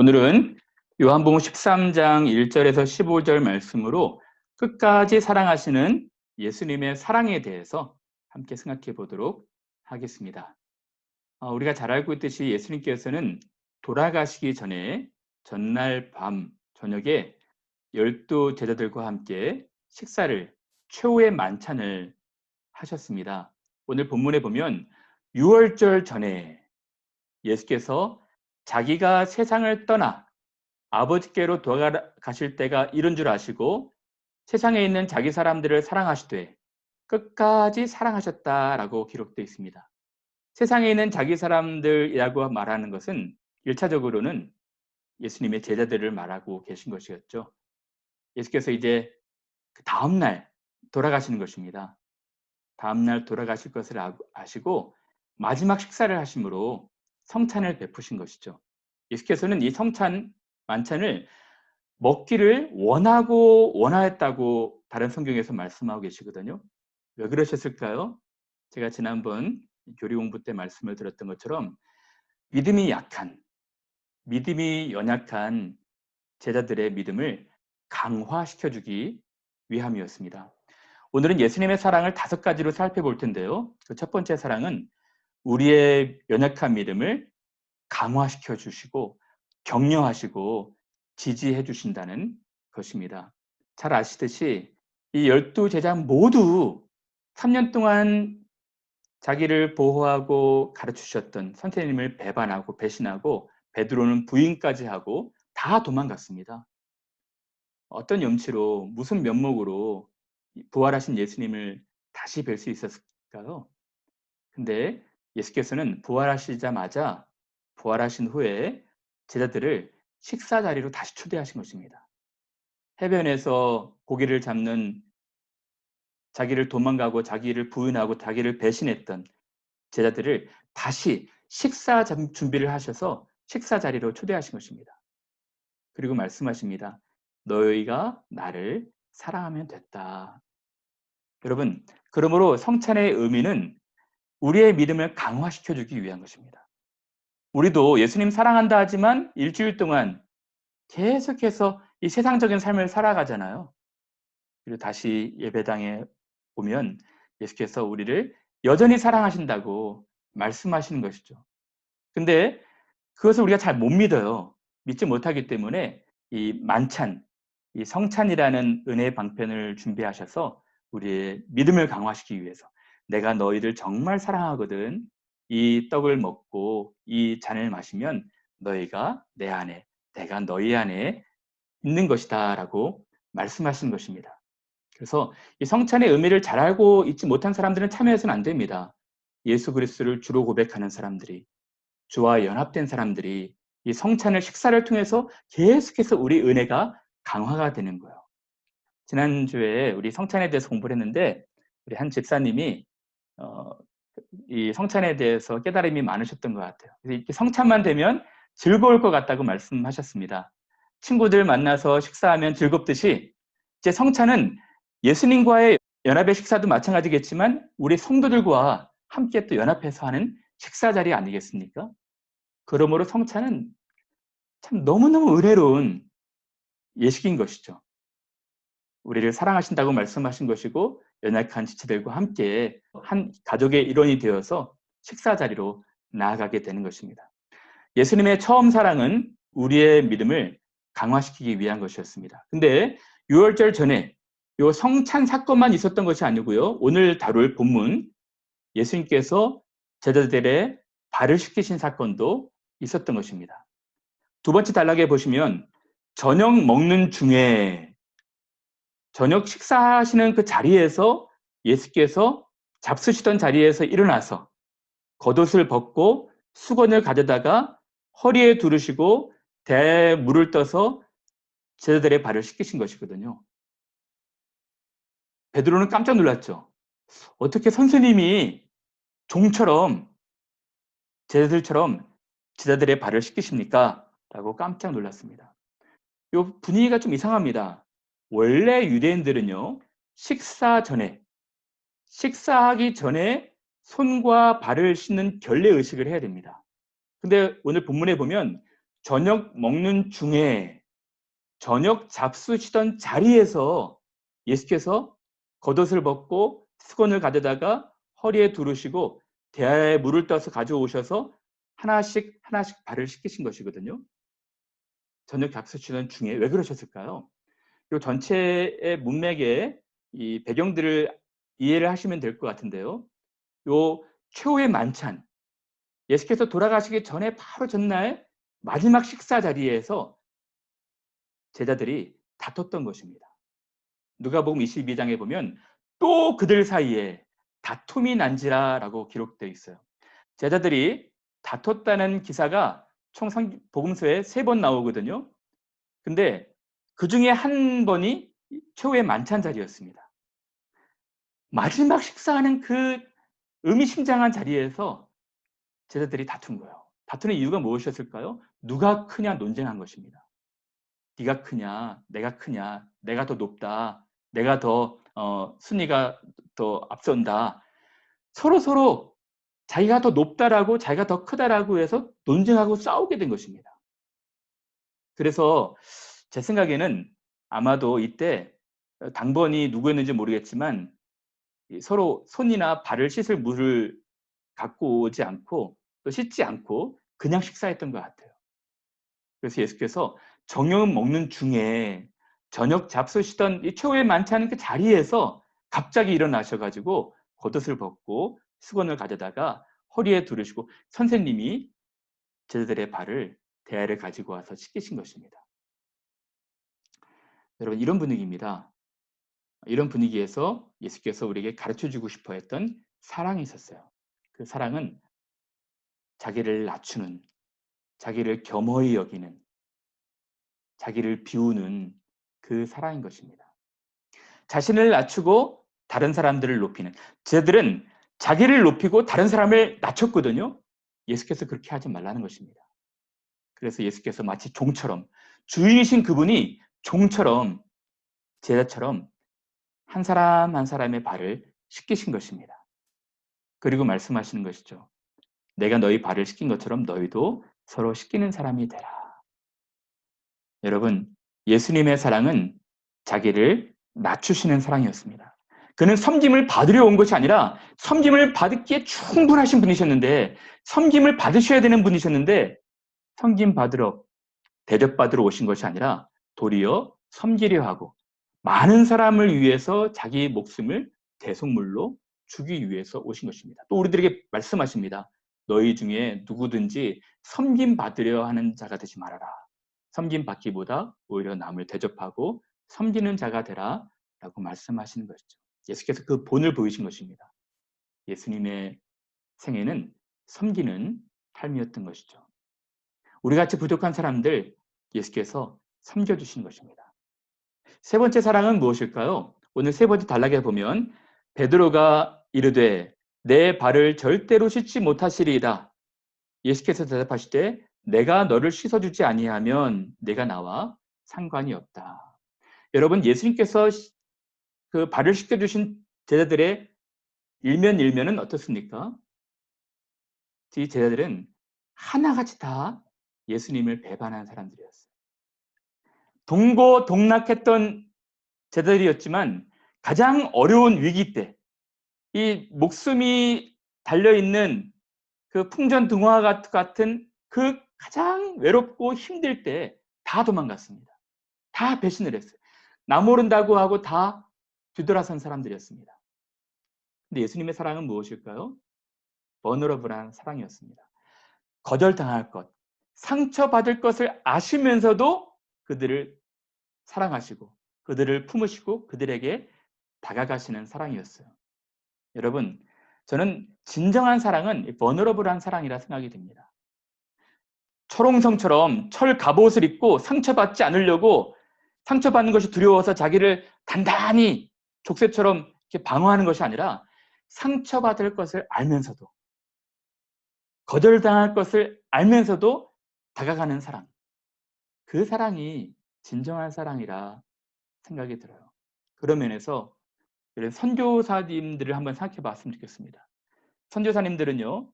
오늘은 요한복음 13장 1절에서 15절 말씀으로 끝까지 사랑하시는 예수님의 사랑에 대해서 함께 생각해 보도록 하겠습니다. 우리가 잘 알고 있듯이 예수님께서는 돌아가시기 전에 전날 밤 저녁에 12 제자들과 함께 식사를, 최후의 만찬을 하셨습니다. 오늘 본문에 보면 유월절 전에 예수께서 자기가 세상을 떠나 아버지께로 돌아가실 때가 이른 줄 아시고 세상에 있는 자기 사람들을 사랑하시되 끝까지 사랑하셨다라고 기록되어 있습니다. 세상에 있는 자기 사람들이라고 말하는 것은 1차적으로는 예수님의 제자들을 말하고 계신 것이었죠. 예수께서 이제 그 다음날 돌아가시는 것입니다. 다음날 돌아가실 것을 아시고 마지막 식사를 하심으로 성찬을 베푸신 것이죠. 예수께서는 이 성찬 만찬을 먹기를 원하였다고 다른 성경에서 말씀하고 계시거든요. 왜 그러셨을까요? 제가 지난번 교리 공부 때 말씀을 드렸던 것처럼 믿음이 연약한 제자들의 믿음을 강화시켜주기 위함이었습니다. 오늘은 예수님의 사랑을 5가지로 살펴볼 텐데요. 그 첫 번째 사랑은 우리의 연약한 믿음을 강화시켜 주시고 격려하시고 지지해 주신다는 것입니다. 잘 아시듯이 이 12 제자 모두 3년 동안 자기를 보호하고 가르치셨던 선생님을 배반하고 배신하고 베드로는 부인까지 하고 다 도망갔습니다. 어떤 염치로 무슨 면목으로 부활하신 예수님을 다시 뵐 수 있었을까요? 근데 예수께서는 부활하시자마자 부활하신 후에 제자들을 식사 자리로 다시 초대하신 것입니다. 해변에서 고기를 잡는 자기를 도망가고 자기를 부인하고 자기를 배신했던 제자들을 다시 식사 준비를 하셔서 식사 자리로 초대하신 것입니다. 그리고 말씀하십니다. 너희가 나를 사랑하면 됐다. 여러분, 그러므로 성찬의 의미는 우리의 믿음을 강화시켜주기 위한 것입니다. 우리도 예수님 사랑한다 하지만 일주일 동안 계속해서 이 세상적인 삶을 살아가잖아요. 그리고 다시 예배당에 오면 예수께서 우리를 여전히 사랑하신다고 말씀하시는 것이죠. 근데 그것을 우리가 잘 못 믿어요. 믿지 못하기 때문에 이 만찬, 이 성찬이라는 은혜의 방편을 준비하셔서 우리의 믿음을 강화시키기 위해서 내가 너희를 정말 사랑하거든. 이 떡을 먹고 이 잔을 마시면 너희가 내 안에, 내가 너희 안에 있는 것이다라고 말씀하시는 것입니다. 그래서 이 성찬의 의미를 잘 알고 있지 못한 사람들은 참여해서는 안 됩니다. 예수 그리스도를 주로 고백하는 사람들이, 주와 연합된 사람들이 이 성찬을 식사를 통해서 계속해서 우리 은혜가 강화가 되는 거예요. 지난주에 우리 성찬에 대해서 공부를 했는데 우리 한 집사님이 이 성찬에 대해서 깨달음이 많으셨던 것 같아요. 그래서 이렇게 성찬만 되면 즐거울 것 같다고 말씀하셨습니다. 친구들 만나서 식사하면 즐겁듯이 이제 성찬은 예수님과의 연합의 식사도 마찬가지겠지만 우리 성도들과 함께 또 연합해서 하는 식사 자리 아니겠습니까? 그러므로 성찬은 참 너무너무 은혜로운 예식인 것이죠. 우리를 사랑하신다고 말씀하신 것이고 연약한 지체들과 함께 한 가족의 일원이 되어서 식사 자리로 나아가게 되는 것입니다. 예수님의 처음 사랑은 우리의 믿음을 강화시키기 위한 것이었습니다. 근데 유월절 전에 요 성찬 사건만 있었던 것이 아니고요. 오늘 다룰 본문 예수님께서 제자들의 발을 씻기신 사건도 있었던 것입니다. 두 번째 단락에 보시면 저녁 먹는 중에 저녁 식사하시는 그 자리에서 예수께서 잡수시던 자리에서 일어나서 겉옷을 벗고 수건을 가져다가 허리에 두르시고 대야에 물을 떠서 제자들의 발을 씻기신 것이거든요. 베드로는 깜짝 놀랐죠. 어떻게 선생님이 종처럼 제자들처럼 제자들의 발을 씻기십니까? 라고 깜짝 놀랐습니다. 이 분위기가 좀 이상합니다. 원래 유대인들은요, 식사하기 전에 손과 발을 씻는 결례 의식을 해야 됩니다. 근데 오늘 본문에 보면 저녁 먹는 중에 저녁 잡수시던 자리에서 예수께서 겉옷을 벗고 수건을 가져다가 허리에 두르시고 대야에 물을 떠서 가져오셔서 하나씩 하나씩 발을 씻기신 것이거든요. 저녁 잡수시던 중에 왜 그러셨을까요? 이 전체의 문맥의 이 배경들을 이해를 하시면 될 것 같은데요. 요 최후의 만찬, 예수께서 돌아가시기 전에 바로 전날 마지막 식사 자리에서 제자들이 다퉜던 것입니다. 누가복음 22장에 보면 또 그들 사이에 다툼이 난지라라고 기록되어 있어요. 제자들이 다퉜다는 기사가 총 복음서에 3번 나오거든요. 근데 그 중에 한 번이 최후의 만찬 자리였습니다. 마지막 식사하는 그 의미심장한 자리에서 제자들이 다툰 거예요. 다투는 이유가 무엇이었을까요? 누가 크냐 논쟁한 것입니다. 네가 크냐, 내가 크냐, 내가 더 높다, 내가 더 순위가 더 앞선다. 서로 자기가 더 높다라고, 자기가 더 크다라고 해서 논쟁하고 싸우게 된 것입니다. 그래서 제 생각에는 아마도 이때 당번이 누구였는지 모르겠지만 서로 손이나 발을 씻을 물을 갖고 오지 않고 또 씻지 않고 그냥 식사했던 것 같아요. 그래서 예수께서 정령 먹는 중에 저녁 잡수시던 이 최후의 만찬 그 자리에서 갑자기 일어나셔 가지고 겉옷을 벗고 수건을 가져다가 허리에 두르시고 선생님이 제자들의 발을 대야를 가지고 와서 씻기신 것입니다. 여러분 이런 분위기입니다. 이런 분위기에서 예수께서 우리에게 가르쳐 주고 싶어 했던 사랑이 있었어요. 그 사랑은 자기를 낮추는, 자기를 겸허히 여기는, 자기를 비우는 그 사랑인 것입니다. 자신을 낮추고 다른 사람들을 높이는. 쟤들은 자기를 높이고 다른 사람을 낮췄거든요. 예수께서 그렇게 하지 말라는 것입니다. 그래서 예수께서 마치 종처럼, 주인이신 그분이 종처럼, 제자처럼 한 사람 한 사람의 발을 씻기신 것입니다. 그리고 말씀하시는 것이죠. 내가 너희 발을 씻긴 것처럼 너희도 서로 씻기는 사람이 되라. 여러분, 예수님의 사랑은 자기를 낮추시는 사랑이었습니다. 그는 섬김을 받으려 온 것이 아니라 섬김을 받기에 충분하신 분이셨는데, 섬김을 받으셔야 되는 분이셨는데 섬김 받으러, 대접받으러 오신 것이 아니라 도리어 섬기려 하고 많은 사람을 위해서 자기 목숨을 대속물로 주기 위해서 오신 것입니다. 또 우리들에게 말씀하십니다. 너희 중에 누구든지 섬김 받으려 하는 자가 되지 말아라. 섬김 받기보다 오히려 남을 대접하고 섬기는 자가 되라 라고 말씀하시는 것이죠. 예수께서 그 본을 보이신 것입니다. 예수님의 생애는 섬기는 삶이었던 것이죠. 우리같이 부족한 사람들 예수께서 섬겨주신 것입니다. 세 번째 사랑은 무엇일까요? 오늘 세 번째 단락에 보면 베드로가 이르되 내 발을 절대로 씻지 못하시리이다. 예수께서 대답하시되 내가 너를 씻어주지 아니하면 내가 나와 상관이 없다. 여러분 예수님께서 그 발을 씻겨주신 제자들의 일면은 어떻습니까? 이 제자들은 하나같이 다 예수님을 배반한 사람들이었어요. 동고동락했던 제자들이었지만 가장 어려운 위기 때, 이 목숨이 달려있는 그 풍전등화 같은 그 가장 외롭고 힘들 때 다 도망갔습니다. 다 배신을 했어요. 나 모른다고 하고 다 뒤돌아선 사람들이었습니다. 근데 예수님의 사랑은 무엇일까요? 버너러블한 사랑이었습니다. 거절당할 것, 상처받을 것을 아시면서도 그들을 사랑하시고 그들을 품으시고 그들에게 다가가시는 사랑이었어요. 여러분, 저는 진정한 사랑은 버너러블한 사랑이라 생각이 됩니다. 철옹성처럼 철 갑옷을 입고 상처받지 않으려고 상처받는 것이 두려워서 자기를 단단히 족쇄처럼 이렇게 방어하는 것이 아니라 상처받을 것을 알면서도 거절당할 것을 알면서도 다가가는 사랑. 그 사랑이 진정한 사랑이라 생각이 들어요. 그런 면에서 선교사님들을 한번 생각해 봤으면 좋겠습니다. 선교사님들은요,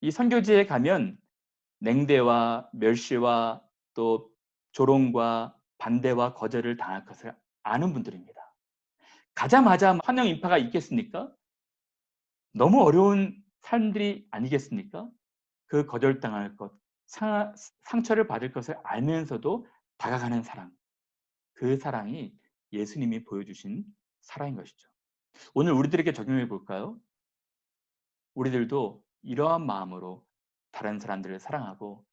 이 선교지에 가면 냉대와 멸시와 또 조롱과 반대와 거절을 당할 것을 아는 분들입니다. 가자마자 환영 인파가 있겠습니까? 너무 어려운 삶들이 아니겠습니까? 그 거절당할 것, 상처를 받을 것을 알면서도 다가가는 사랑. 그 사랑이 예수님이 보여주신 사랑인 것이죠. 오늘 우리들에게 적용해 볼까요? 우리들도 이러한 마음으로 다른 사람들을 사랑하고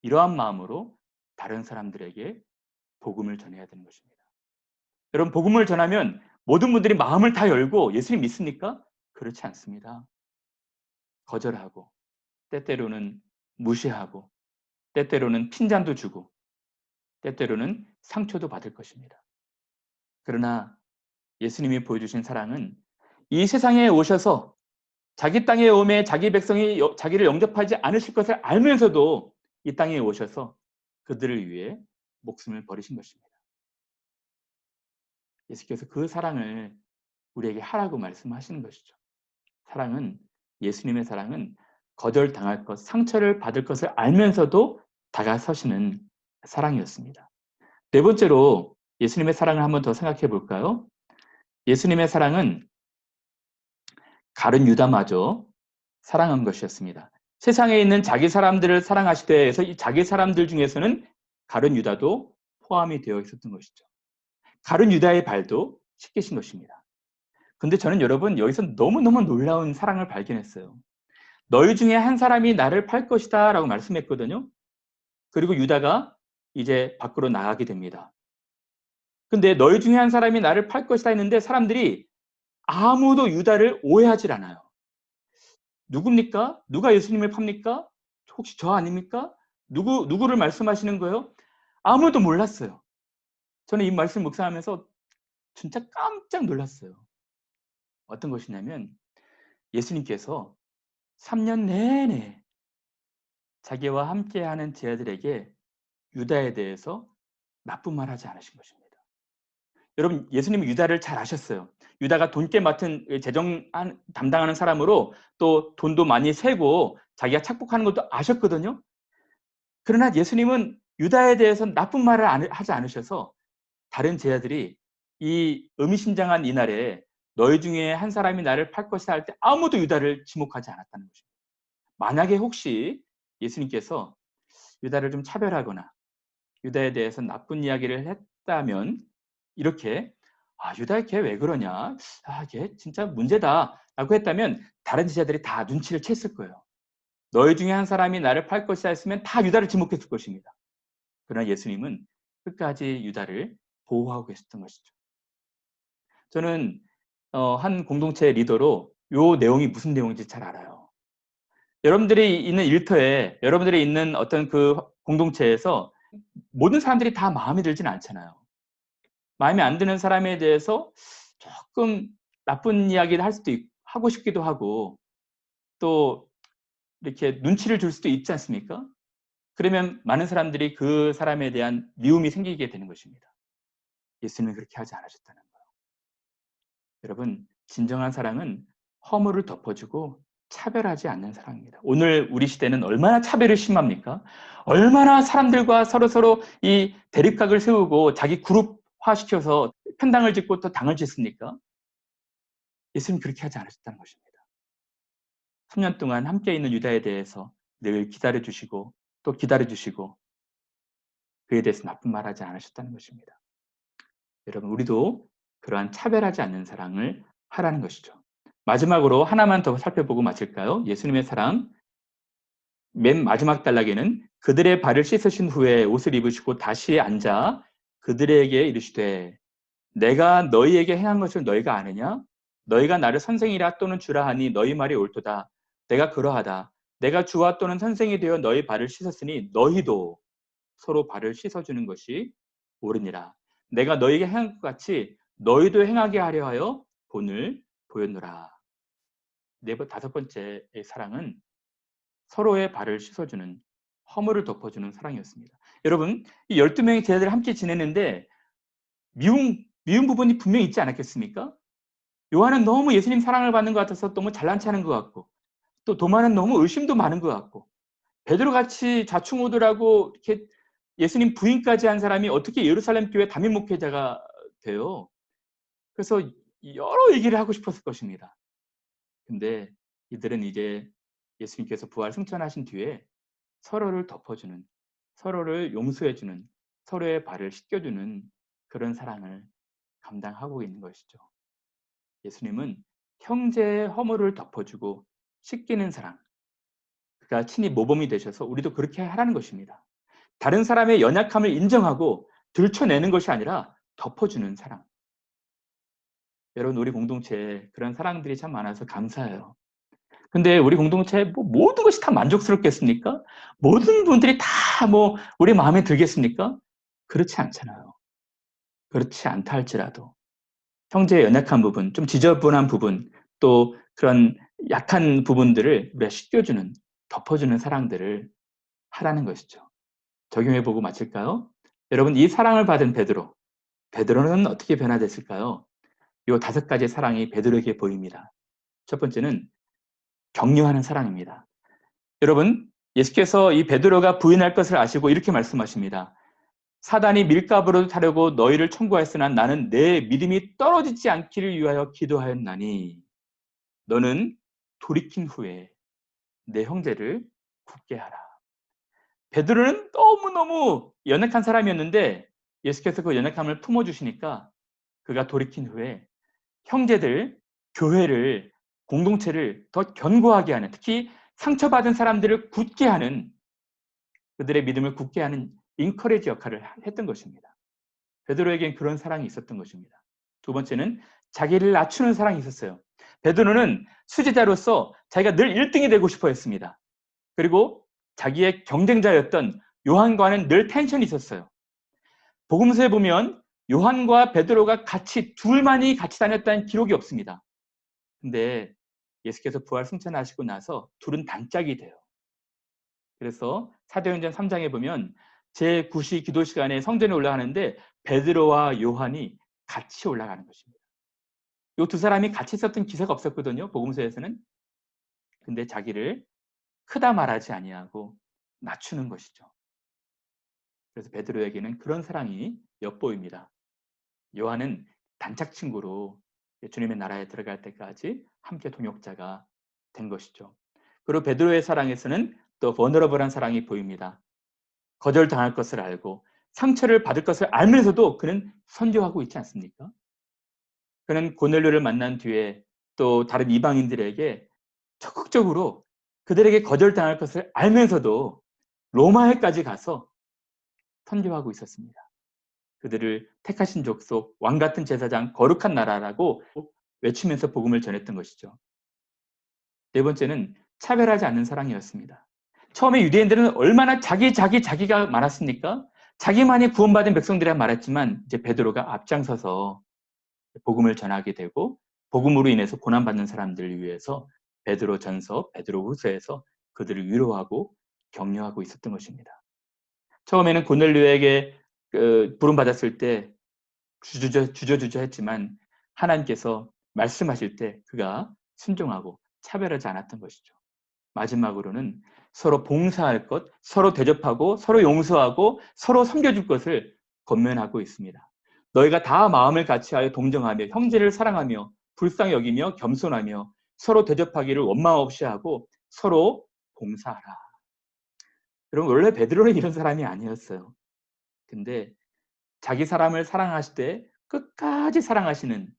이러한 마음으로 다른 사람들에게 복음을 전해야 되는 것입니다. 여러분, 복음을 전하면 모든 분들이 마음을 다 열고 예수님 믿습니까? 그렇지 않습니다. 거절하고 때때로는 무시하고 때때로는 핀잔도 주고 때때로는 상처도 받을 것입니다. 그러나 예수님이 보여주신 사랑은 이 세상에 오셔서 자기 땅에 오매 자기 백성이 자기를 영접하지 않으실 것을 알면서도 이 땅에 오셔서 그들을 위해 목숨을 버리신 것입니다. 예수께서 그 사랑을 우리에게 하라고 말씀하시는 것이죠. 사랑은, 예수님의 사랑은 거절당할 것, 상처를 받을 것을 알면서도 다가서시는 사랑이었습니다. 네 번째로 예수님의 사랑을 한번 더 생각해 볼까요? 예수님의 사랑은 가룟 유다마저 사랑한 것이었습니다. 세상에 있는 자기 사람들을 사랑하시되 해서 이 자기 사람들 중에서는 가룟 유다도 포함이 되어 있었던 것이죠. 가룟 유다의 발도 씻기신 것입니다. 근데 저는 여러분 여기서 너무너무 놀라운 사랑을 발견했어요. 너희 중에 한 사람이 나를 팔 것이다 라고 말씀했거든요. 그리고 유다가 이제 밖으로 나가게 됩니다. 근데 너희 중에 한 사람이 나를 팔 것이다 했는데 사람들이 아무도 유다를 오해하질 않아요. 누굽니까? 누가 예수님을 팝니까? 혹시 저 아닙니까? 누구를 말씀하시는 거예요? 아무도 몰랐어요. 저는 이 말씀 묵상하면서 진짜 깜짝 놀랐어요. 어떤 것이냐면 예수님께서 3년 내내 자기와 함께하는 제자들에게 유다에 대해서 나쁜 말 하지 않으신 것입니다. 여러분, 예수님은 유다를 잘 아셨어요. 유다가 돈깨 맡은 재정 담당하는 사람으로 또 돈도 많이 세고 자기가 착복하는 것도 아셨거든요. 그러나 예수님은 유다에 대해서 나쁜 말을 하지 않으셔서 다른 제자들이 이 의미심장한 이날에 너희 중에 한 사람이 나를 팔 것이다 할 때 아무도 유다를 지목하지 않았다는 것입니다. 만약에 혹시 예수님께서 유다를 좀 차별하거나 유다에 대해서 나쁜 이야기를 했다면 이렇게 유다 걔 왜 그러냐? 걔 진짜 문제다 라고 했다면 다른 제자들이 다 눈치를 챘을 거예요. 너희 중에 한 사람이 나를 팔 것이다 했으면 다 유다를 지목했을 것입니다. 그러나 예수님은 끝까지 유다를 보호하고 계셨던 것이죠. 저는 한 공동체 리더로 요 내용이 무슨 내용인지 잘 알아요. 여러분들이 있는 일터에 여러분들이 있는 어떤 그 공동체에서 모든 사람들이 다 마음에 들지는 않잖아요. 마음에 안 드는 사람에 대해서 조금 나쁜 이야기를 할 수도 하고 싶기도 하고 또 이렇게 눈치를 줄 수도 있지 않습니까? 그러면 많은 사람들이 그 사람에 대한 미움이 생기게 되는 것입니다. 예수님은 그렇게 하지 않으셨다는 거예요. 여러분, 진정한 사랑은 허물을 덮어주고 차별하지 않는 사랑입니다. 오늘 우리 시대는 얼마나 차별이 심합니까? 얼마나 사람들과 서로 이 대립각을 세우고 자기 그룹화시켜서 편당을 짓고 또 당을 짓습니까? 예수님 그렇게 하지 않으셨다는 것입니다. 3년 동안 함께 있는 유다에 대해서 늘 기다려주시고 또 기다려주시고 그에 대해서 나쁜 말하지 않으셨다는 것입니다. 여러분, 우리도 그러한 차별하지 않는 사랑을 하라는 것이죠. 마지막으로 하나만 더 살펴보고 마칠까요? 예수님의 사랑. 맨 마지막 단락에는 그들의 발을 씻으신 후에 옷을 입으시고 다시 앉아 그들에게 이르시되 내가 너희에게 행한 것을 너희가 아느냐? 너희가 나를 선생이라 또는 주라 하니 너희 말이 옳도다. 내가 그러하다. 내가 주와 또는 선생이 되어 너희 발을 씻었으니 너희도 서로 발을 씻어주는 것이 옳으니라. 내가 너희에게 행한 것 같이 너희도 행하게 하려 하여 본을 보였노라. 다섯 번째의 사랑은 서로의 발을 씻어주는, 허물을 덮어주는 사랑이었습니다. 여러분, 이 12명의 제자들 함께 지내는데 미운 부분이 분명히 있지 않았겠습니까? 요한은 너무 예수님 사랑을 받는 것 같아서 너무 잘난 체하는 것 같고 또 도마는 너무 의심도 많은 것 같고 베드로같이 좌충우돌하고 이렇게 예수님 부인까지 한 사람이 어떻게 예루살렘 교회 담임 목회자가 돼요? 그래서 여러 얘기를 하고 싶었을 것입니다. 근데 이들은 이제 예수님께서 부활 승천하신 뒤에 서로를 덮어주는, 서로를 용서해주는, 서로의 발을 씻겨주는 그런 사랑을 감당하고 있는 것이죠. 예수님은 형제의 허물을 덮어주고 씻기는 사랑, 그가 친히 모범이 되셔서 우리도 그렇게 하라는 것입니다. 다른 사람의 연약함을 인정하고 들춰내는 것이 아니라 덮어주는 사랑. 여러분, 우리 공동체에 그런 사랑들이 참 많아서 감사해요. 근데 우리 공동체에 뭐 모든 것이 다 만족스럽겠습니까? 모든 분들이 다 뭐 우리 마음에 들겠습니까? 그렇지 않잖아요. 그렇지 않다 할지라도 형제의 연약한 부분, 좀 지저분한 부분, 또 그런 약한 부분들을 우리가 씻겨주는, 덮어주는 사랑들을 하라는 것이죠. 적용해보고 마칠까요? 여러분, 이 사랑을 받은 베드로는 어떻게 변화됐을까요? 이 5가지 사랑이 베드로에게 보입니다. 첫 번째는 격려하는 사랑입니다. 여러분, 예수께서 이 베드로가 부인할 것을 아시고 이렇게 말씀하십니다. 사단이 밀가부로 타려고 너희를 청구하였으나 나는 내 믿음이 떨어지지 않기를 위하여 기도하였나니 너는 돌이킨 후에 내 형제를 굳게 하라. 베드로는 너무너무 연약한 사람이었는데 예수께서 그 연약함을 품어주시니까 그가 돌이킨 후에 형제들, 교회를, 공동체를 더 견고하게 하는, 특히 상처받은 사람들을 굳게 하는, 그들의 믿음을 굳게 하는 인커리지 역할을 했던 것입니다. 베드로에겐 그런 사랑이 있었던 것입니다. 두 번째는 자기를 낮추는 사랑이 있었어요. 베드로는 수제자로서 자기가 늘 1등이 되고 싶어 했습니다. 그리고 자기의 경쟁자였던 요한과는 늘 텐션이 있었어요. 복음서에 보면 요한과 베드로가 둘만이 같이 다녔다는 기록이 없습니다. 근데 예수께서 부활 승천하시고 나서 둘은 단짝이 돼요. 그래서 사도행전 3장에 보면 제9시 기도 시간에 성전에 올라가는데 베드로와 요한이 같이 올라가는 것입니다. 이 두 사람이 같이 있었던 기사가 없었거든요. 복음서에서는. 근데 자기를 크다 말하지 아니하고 낮추는 것이죠. 그래서 베드로에게는 그런 사랑이 엿보입니다. 요한은 단짝 친구로 주님의 나라에 들어갈 때까지 함께 동역자가 된 것이죠. 그리고 베드로의 사랑에서는 또 버너러블한 사랑이 보입니다. 거절당할 것을 알고 상처를 받을 것을 알면서도 그는 선교하고 있지 않습니까? 그는 고넬료를 만난 뒤에 또 다른 이방인들에게 적극적으로 그들에게 거절당할 것을 알면서도 로마에까지 가서 선교하고 있었습니다. 그들을 택하신 족속, 왕 같은 제사장, 거룩한 나라라고 외치면서 복음을 전했던 것이죠. 네 번째는 차별하지 않는 사랑이었습니다. 처음에 유대인들은 얼마나 자기가 많았습니까? 자기만이 구원받은 백성들이라 말했지만 이제 베드로가 앞장서서 복음을 전하게 되고 복음으로 인해서 고난받는 사람들을 위해서 베드로전서, 베드로후서에서 그들을 위로하고 격려하고 있었던 것입니다. 처음에는 고넬료에게 부름받았을 때 주저주저 했지만 하나님께서 말씀하실 때 그가 순종하고 차별하지 않았던 것이죠. 마지막으로는 서로 봉사할 것, 서로 대접하고 서로 용서하고 서로 섬겨줄 것을 권면하고 있습니다. 너희가 다 마음을 같이하여 동정하며 형제를 사랑하며 불쌍히 여기며 겸손하며 서로 대접하기를 원망 없이 하고 서로 봉사하라. 여러분, 원래 베드로는 이런 사람이 아니었어요. 근데 자기 사람을 사랑하실 때 끝까지 사랑하시는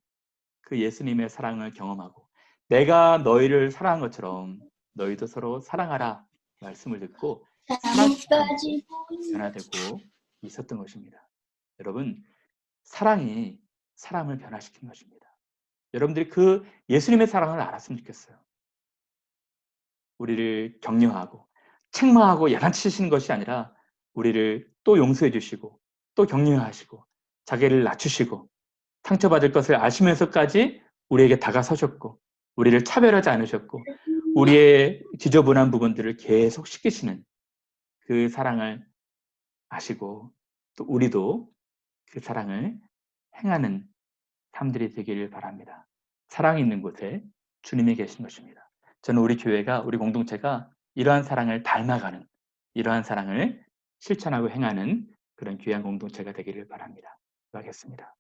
그 예수님의 사랑을 경험하고 내가 너희를 사랑한 것처럼 너희도 서로 사랑하라 말씀을 듣고 사랑의 사람으로 변화되고 있었던 것입니다. 여러분, 사랑이 사람을 변화시키는 것입니다. 여러분들이 그 예수님의 사랑을 알았으면 좋겠어요. 우리를 격려하고 책망하고 야단치시는 것이 아니라 우리를 또 용서해 주시고 또 격려하시고 자기를 낮추시고 상처받을 것을 아시면서까지 우리에게 다가서셨고 우리를 차별하지 않으셨고 우리의 지저분한 부분들을 계속 씻기시는 그 사랑을 아시고 또 우리도 그 사랑을 행하는 삶들이 되기를 바랍니다. 사랑이 있는 곳에 주님이 계신 것입니다. 저는 우리 교회가, 우리 공동체가 이러한 사랑을 닮아가는 이러한 사랑을 실천하고 행하는 그런 귀한 공동체가 되기를 바랍니다. 기도하겠습니다.